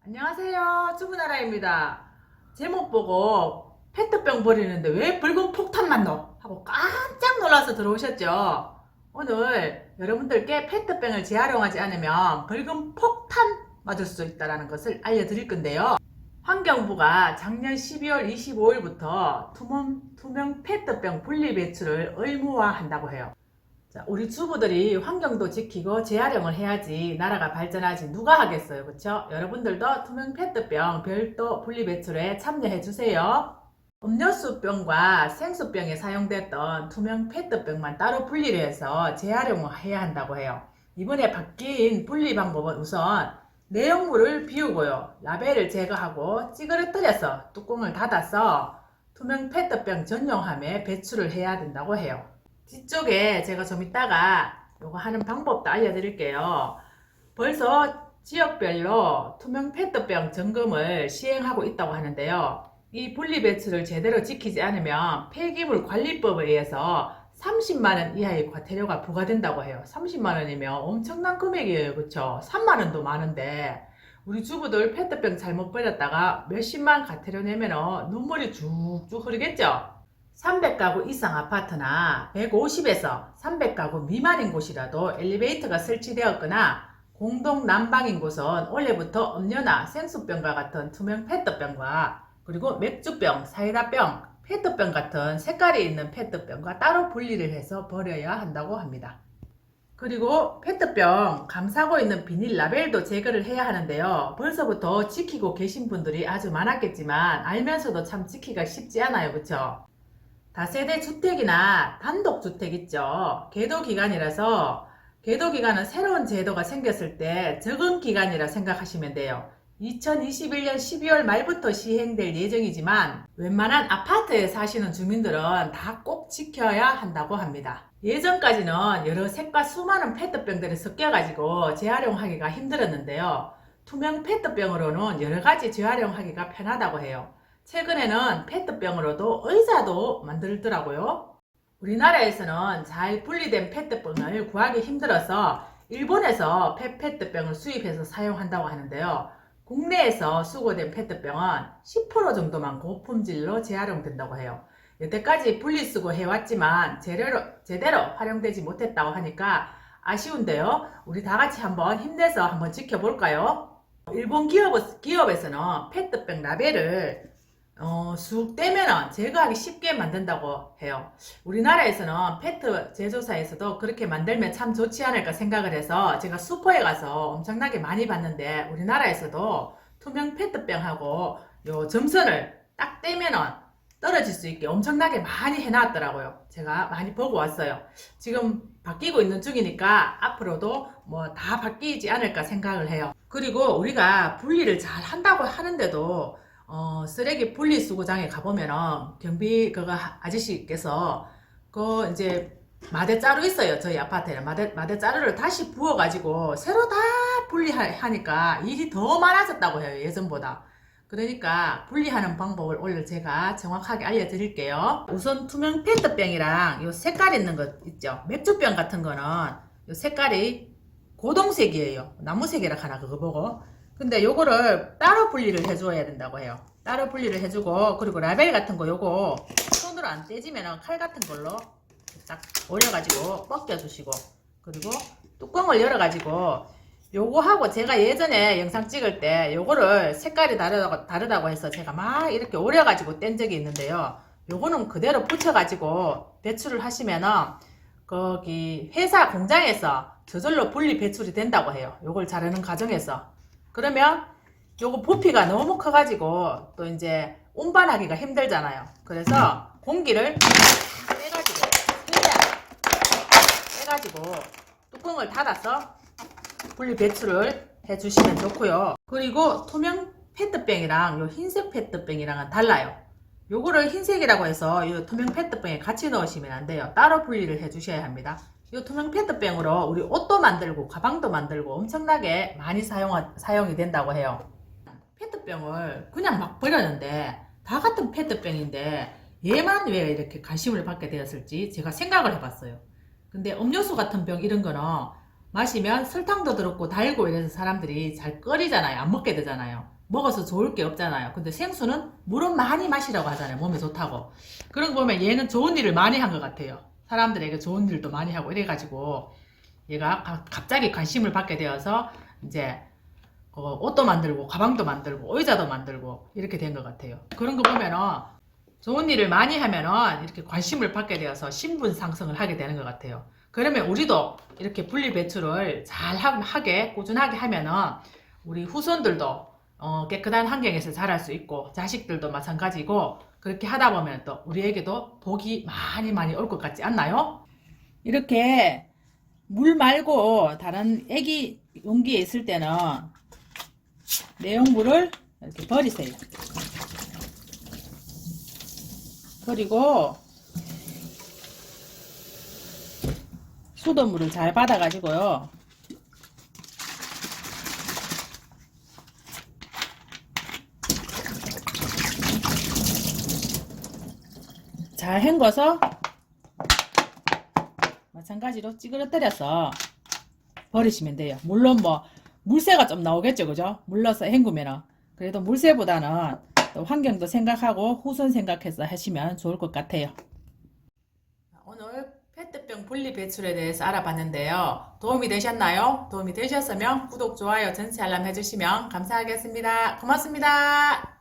안녕하세요. 주부나라입니다. 제목 보고 페트병 버리는데 왜 붉은 폭탄만 넣어? 하고 깜짝 놀라서 들어오셨죠? 오늘 여러분들께 페트병을 재활용하지 않으면 붉은 폭탄 맞을 수 있다는 것을 알려드릴 건데요. 환경부가 작년 12월 25일부터 투명 페트병 분리 배출을 의무화한다고 해요. 우리 주부들이 환경도 지키고 재활용을 해야지 나라가 발전하지 누가 하겠어요, 그쵸? 여러분들도 투명 페트병 별도 분리배출에 참여해주세요. 음료수병과 생수병에 사용됐던 투명 페트병만 따로 분리를 해서 재활용을 해야 한다고 해요. 이번에 바뀐 분리 방법은 우선 내용물을 비우고요, 라벨을 제거하고 찌그러뜨려서 뚜껑을 닫아서 투명 페트병 전용함에 배출을 해야 된다고 해요. 뒤쪽에 제가 좀 이따가 요거 하는 방법도 알려드릴게요. 벌써 지역별로 투명 페트병 점검을 시행하고 있다고 하는데요. 이 분리배출을 제대로 지키지 않으면 폐기물 관리법에 의해서 30만원 이하의 과태료가 부과된다고 해요. 30만원이면 엄청난 금액이에요, 그쵸? 3만원도 많은데 우리 주부들 페트병 잘못 버렸다가 몇십만 과태료 내면 눈물이 쭉쭉 흐르겠죠? 300가구 이상 아파트나 150에서 300가구 미만인 곳이라도 엘리베이터가 설치되었거나 공동 난방인 곳은 올해부터 음료나 생수병과 같은 투명 페트병과 그리고 맥주병, 사이다병, 페트병 같은 색깔이 있는 페트병과 따로 분리를 해서 버려야 한다고 합니다. 그리고 페트병 감싸고 있는 비닐 라벨도 제거를 해야 하는데요. 벌써부터 지키고 계신 분들이 아주 많았겠지만 알면서도 참 지키기가 쉽지 않아요, 그쵸? 다세대 주택이나 단독주택 있죠. 계도기간이라서 계도기간은 새로운 제도가 생겼을 때 적응기간이라 생각하시면 돼요. 2021년 12월 말부터 시행될 예정이지만 웬만한 아파트에 사시는 주민들은 다 꼭 지켜야 한다고 합니다. 예전까지는 여러 색과 수많은 페트병들이 섞여가지고 재활용하기가 힘들었는데요. 투명 페트병으로는 여러가지 재활용하기가 편하다고 해요. 최근에는 페트병으로도 의자도 만들더라고요. 우리나라에서는 잘 분리된 페트병을 구하기 힘들어서 일본에서 페트병을 수입해서 사용한다고 하는데요. 국내에서 수거된 페트병은 10% 정도만 고품질로 재활용된다고 해요. 여태까지 분리수거 해왔지만 제대로 활용되지 못했다고 하니까 아쉬운데요. 우리 다같이 한번 힘내서 한번 지켜볼까요? 일본 기업에서는 페트병 라벨을 쑥 떼면은 제거하기 쉽게 만든다고 해요. 우리나라에서는 페트 제조사에서도 그렇게 만들면 참 좋지 않을까 생각을 해서 제가 슈퍼에 가서 엄청나게 많이 봤는데 우리나라에서도 투명 페트병하고 요 점선을 딱 떼면은 떨어질 수 있게 엄청나게 많이 해놨더라고요. 제가 많이 보고 왔어요. 지금 바뀌고 있는 중이니까 앞으로도 뭐 다 바뀌지 않을까 생각을 해요. 그리고 우리가 분리를 잘 한다고 하는데도 쓰레기 분리수거장에 가보면은 경비 아저씨께서 이제 마대자루 있어요. 저희 아파트에는 마대자루를 다시 부어가지고 새로 다 분리하니까 일이 더 많아졌다고 해요, 예전보다. 그러니까 분리하는 방법을 오늘 제가 정확하게 알려드릴게요. 우선 투명 페트병이랑 요 색깔 있는 거 있죠. 맥주병 같은 거는 요 색깔이 고동색이에요. 나무색이라 하나 그거 보고. 근데 요거를 따로 분리를 해줘야 된다고 해요. 따로 분리를 해주고, 그리고 라벨 같은 거 요거 손으로 안 떼지면 칼 같은 걸로 딱 올려가지고 벗겨주시고, 그리고 뚜껑을 열어가지고 요거하고 제가 예전에 영상 찍을 때 요거를 색깔이 다르다고 해서 제가 막 이렇게 오려가지고 뗀 적이 있는데요. 요거는 그대로 붙여가지고 배출을 하시면은 거기 회사 공장에서 저절로 분리 배출이 된다고 해요. 요걸 자르는 과정에서. 그러면 요거 부피가 너무 커가지고 또 이제 운반하기가 힘들잖아요. 그래서 공기를 빼가지고 최대한 빼가지고 뚜껑을 닫아서 분리 배출을 해주시면 좋고요. 그리고 투명 페트병이랑 요 흰색 페트병이랑은 달라요. 요거를 흰색이라고 해서 요 투명 페트병에 같이 넣으시면 안 돼요. 따로 분리를 해주셔야 합니다. 이 투명 페트병으로 우리 옷도 만들고 가방도 만들고 엄청나게 많이 사용이 된다고 해요. 페트병을 그냥 막 버렸는데 다 같은 페트병인데 얘만 왜 이렇게 관심을 받게 되었을지 제가 생각을 해봤어요. 근데 음료수 같은 병 이런 거는 마시면 설탕도 들었고 달고 이래서 사람들이 잘 꺼리잖아요. 안 먹게 되잖아요. 먹어서 좋을 게 없잖아요. 근데 생수는 물은 많이 마시라고 하잖아요. 몸에 좋다고. 그런 거 보면 얘는 좋은 일을 많이 한 것 같아요. 사람들에게 좋은 일도 많이 하고 이래가지고 얘가 갑자기 관심을 받게 되어서 이제 옷도 만들고 가방도 만들고 의자도 만들고 이렇게 된 것 같아요. 그런 거 보면은 좋은 일을 많이 하면은 이렇게 관심을 받게 되어서 신분 상승을 하게 되는 것 같아요. 그러면 우리도 이렇게 분리배출을 잘 하게 꾸준하게 하면은 우리 후손들도 깨끗한 환경에서 자랄 수 있고 자식들도 마찬가지고 그렇게 하다 보면 또 우리에게도 복이 많이 많이 올 것 같지 않나요? 이렇게 물 말고 다른 애기 용기에 있을 때는 내용물을 이렇게 버리세요. 그리고 수돗물을 잘 받아가지고요. 잘 헹궈서 마찬가지로 찌그러뜨려서 버리시면 돼요. 물론 뭐 물새가 좀 나오겠죠, 그죠? 물러서 헹구면은. 그래도 물새보다는 또 환경도 생각하고 후손 생각해서 하시면 좋을 것 같아요. 오늘 페트병 분리 배출에 대해서 알아봤는데요. 도움이 되셨나요? 도움이 되셨으면 구독, 좋아요, 전체 알람 해주시면 감사하겠습니다. 고맙습니다.